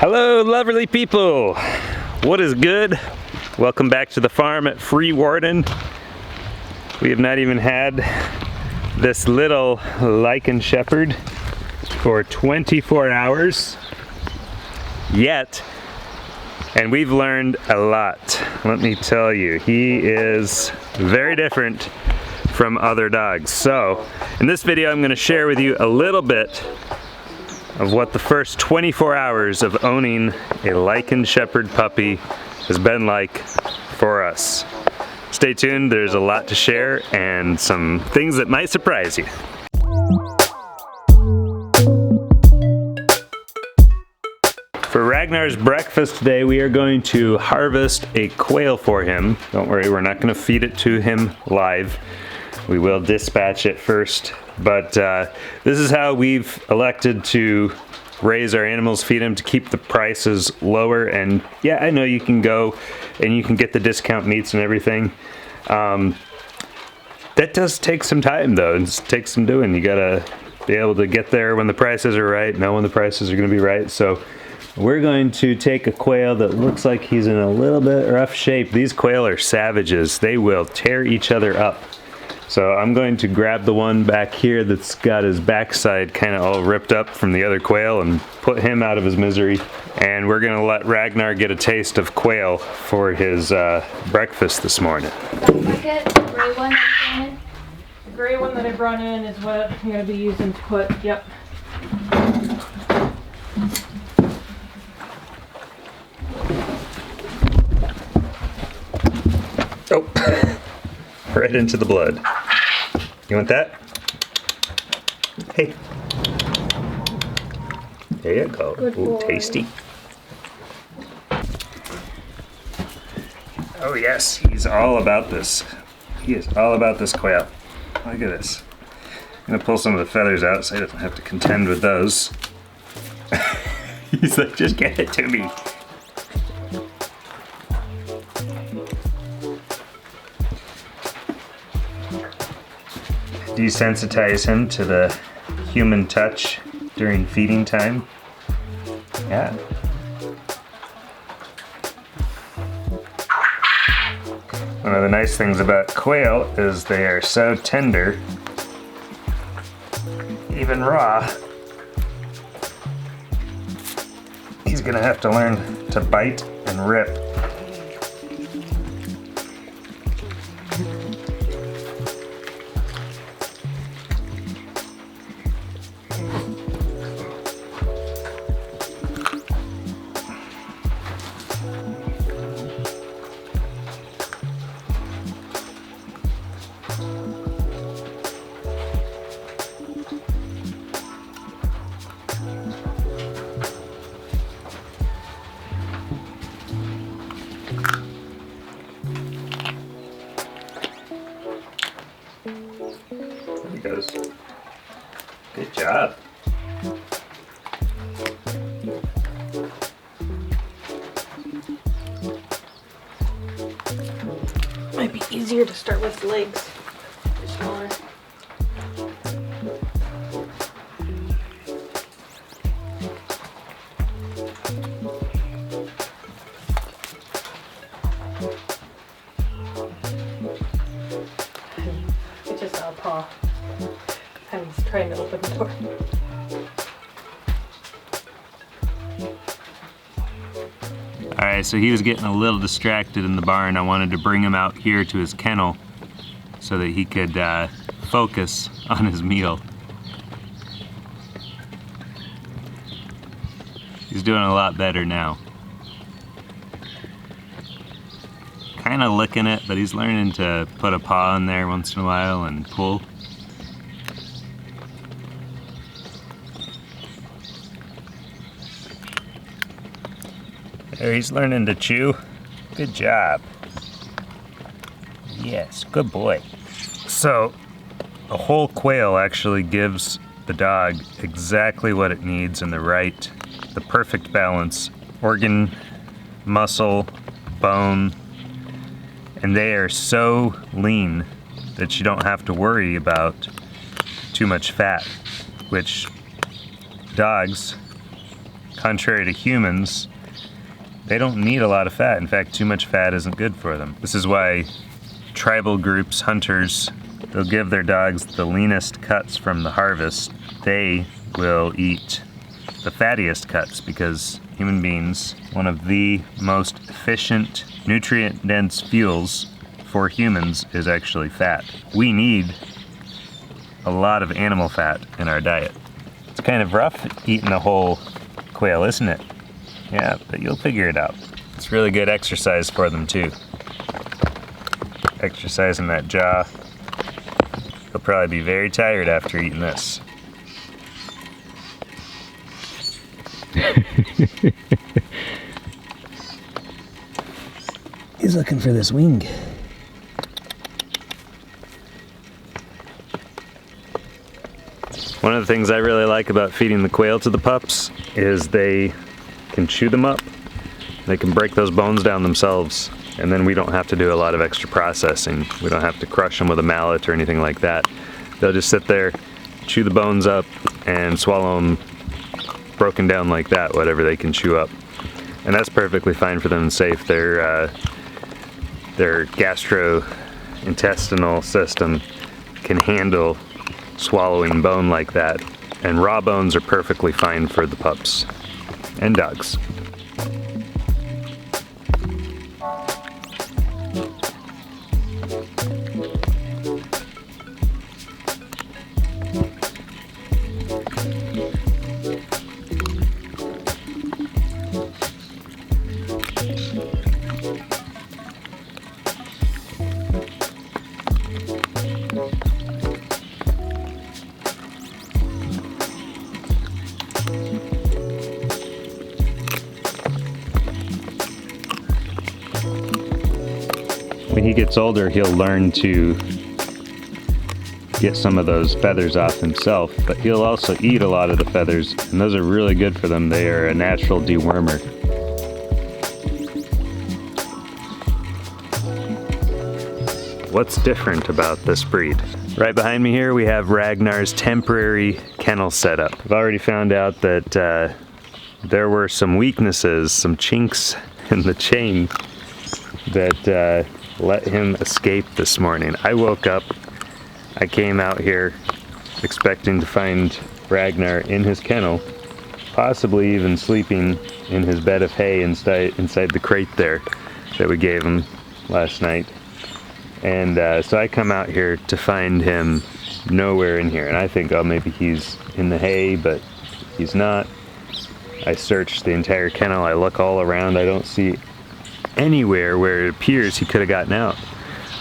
Hello lovely people, what is good? Welcome back to the farm at Freewarden. We have not even had this little Lycan shepherd for 24 hours yet, and we've learned a lot. Let me tell you, he is very different from other dogs. So in this video I'm going to share with you a little bit of what the first 24 hours of owning a Lycan shepherd puppy has been like for us. Stay tuned, there's a lot to share and some things that might surprise you. For Ragnar's breakfast today, we are going to harvest a quail for him. Don't worry, we're not going to feed it to him live. We will dispatch it first, but this is how we've elected to raise our animals, feed them to keep the prices lower. And yeah, I know you can go and you can get the discount meats and everything. That does take some time though, and it takes some doing. You gotta be able to get there when the prices are right, know when the prices are gonna be right. So we're going to take a quail that looks like he's in a little bit rough shape. These quail are savages. They will tear each other up. So I'm going to grab the one back here that's got his backside kind of all ripped up from the other quail and put him out of his misery. And we're gonna let Ragnar get a taste of quail for his breakfast this morning. Bucket, the gray one that you brought in? The gray one that I brought in is what I'm gonna be using to put, yep. Oh, right into the blood. You want that? Hey. There you go. Good Ooh, boy. tasty. Oh yes, he's all about this. He is all about this quail. Look at this. I'm gonna pull some of the feathers out so he doesn't have to contend with those. He's like, just get it to me. Desensitize him to the human touch during feeding time. Yeah. One of the nice things about quail is they are so tender, even raw. He's gonna have to learn to bite and rip. There he goes. Good job. Might be easier to start with the legs. They're smaller. It's just our paw. And he's trying to open the door. Alright, so he was getting a little distracted in the barn. I wanted to bring him out here to his kennel so that he could focus on his meal. He's doing a lot better now. Kind of licking it, but he's learning to put a paw in there once in a while and pull. There, he's learning to chew. Good job. Yes, good boy. So, a whole quail actually gives the dog exactly what it needs and the perfect balance. Organ, muscle, bone, and they are so lean that you don't have to worry about too much fat, which dogs contrary to humans, they don't need a lot of fat. In fact, too much fat isn't good for them. This is why tribal groups, hunters, they'll give their dogs the leanest cuts from the harvest. They will eat the fattiest cuts because human beings, one of the most efficient, nutrient-dense fuels for humans is actually fat. We need a lot of animal fat in our diet. It's kind of rough eating a whole quail, isn't it? Yeah, but you'll figure it out. It's really good exercise for them too. Exercising that jaw. He'll probably be very tired after eating this. He's looking for this wing. One of the things I really like about feeding the quail to the pups is they can chew them up. They can break those bones down themselves, and then we don't have to do a lot of extra processing. We don't have to crush them with a mallet or anything like that. They'll just sit there, chew the bones up, and swallow them broken down like that, whatever they can chew up. And that's perfectly fine for them and safe. Their gastrointestinal system can handle swallowing bone like that. And raw bones are perfectly fine for the pups and dogs. When he gets older, he'll learn to get some of those feathers off himself, but he'll also eat a lot of the feathers, and those are really good for them. They are a natural dewormer. What's different about this breed? Right behind me here, we have Ragnar's temporary kennel setup. I've already found out that there were some weaknesses, some chinks in the chain that let him escape this morning. I woke up, I came out here expecting to find Ragnar in his kennel, possibly even sleeping in his bed of hay inside the crate there that we gave him last night. And so I come out here to find him nowhere in here, and I think, oh, maybe he's in the hay, but he's not. I searched the entire kennel, I look all around, I don't see anywhere where it appears he could have gotten out.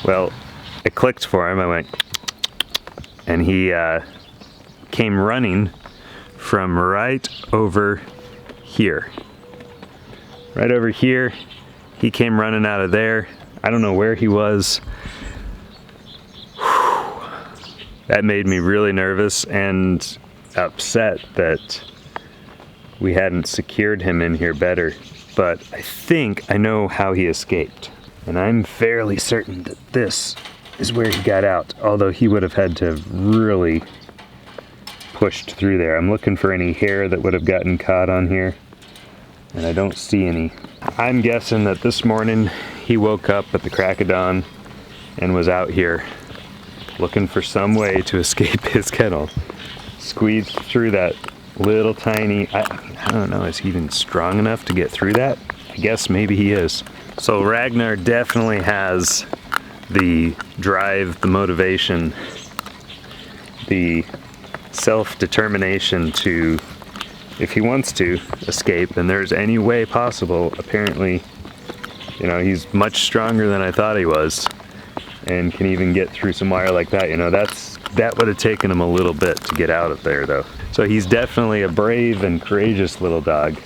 Well, I clicked for him, I went, and he came running from right over here. Right over here, he came running out of there. I don't know where he was. That made me really nervous and upset that we hadn't secured him in here better. But I think I know how he escaped. And I'm fairly certain that this is where he got out, although he would have had to have really pushed through there. I'm looking for any hair that would have gotten caught on here, and I don't see any. I'm guessing that this morning he woke up at the crack of dawn and was out here looking for some way to escape his kennel. Squeezed through that little tiny, I don't know, is he even strong enough to get through that? I guess maybe he is. So Ragnar definitely has the drive, the motivation, the self-determination to, if he wants to, escape, and there's any way possible. Apparently, you know, he's much stronger than I thought he was, and can even get through some wire like that. You know, that would have taken him a little bit to get out of there, though. So he's definitely a brave and courageous little dog.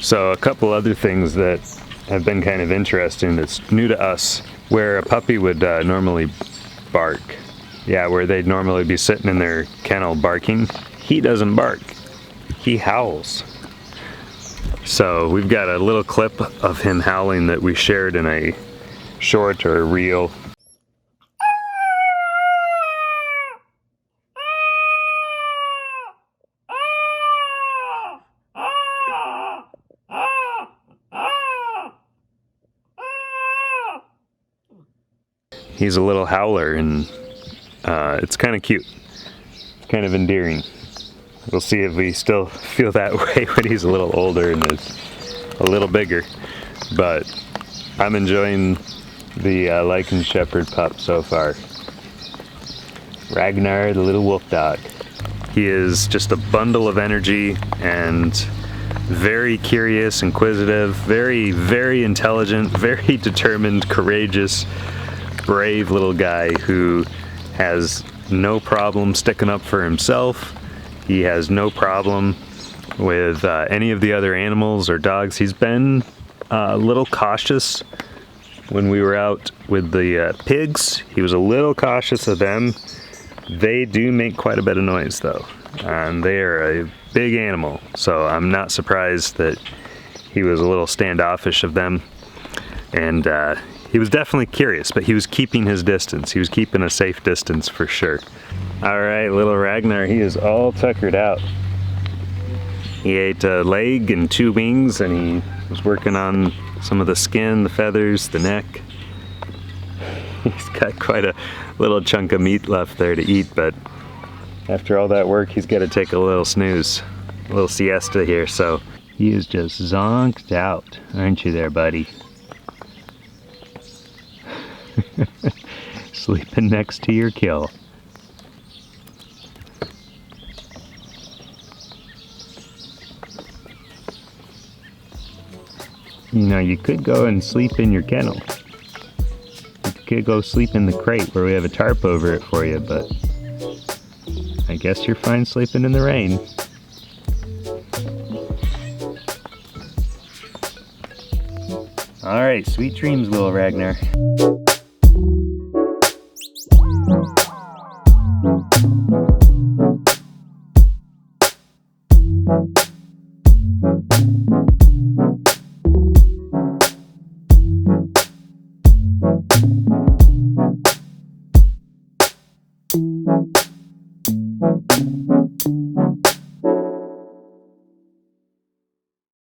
So a couple other things that have been kind of interesting that's new to us, where a puppy would normally bark. Yeah, where they'd normally be sitting in their kennel barking. He doesn't bark. He howls. So we've got a little clip of him howling that we shared in a short or a reel. He's a little howler, and it's kind of cute. Kind of endearing. We'll see if we still feel that way when he's a little older and is a little bigger. But I'm enjoying the Lycan Shepherd pup so far. Ragnar, the little wolf dog. He is just a bundle of energy and very curious, inquisitive, very, very intelligent, very determined, courageous, brave little guy who has no problem sticking up for himself. He has no problem with any of the other animals or dogs. He's been a little cautious when we were out with the pigs. He was a little cautious of them. They do make quite a bit of noise though, and they are a big animal, so I'm not surprised that he was a little standoffish of them. And he was definitely curious, but he was keeping his distance. He was keeping a safe distance for sure. All right, little Ragnar, he is all tuckered out. He ate a leg and 2 wings, and he was working on some of the skin, the feathers, the neck. He's got quite a little chunk of meat left there to eat, but after all that work, he's got to take a little snooze, a little siesta here, so he is just zonked out, aren't you there, buddy? Sleeping next to your kill. You know, you could go and sleep in your kennel. You could go sleep in the crate where we have a tarp over it for you, but I guess you're fine sleeping in the rain. All right, sweet dreams, little Ragnar.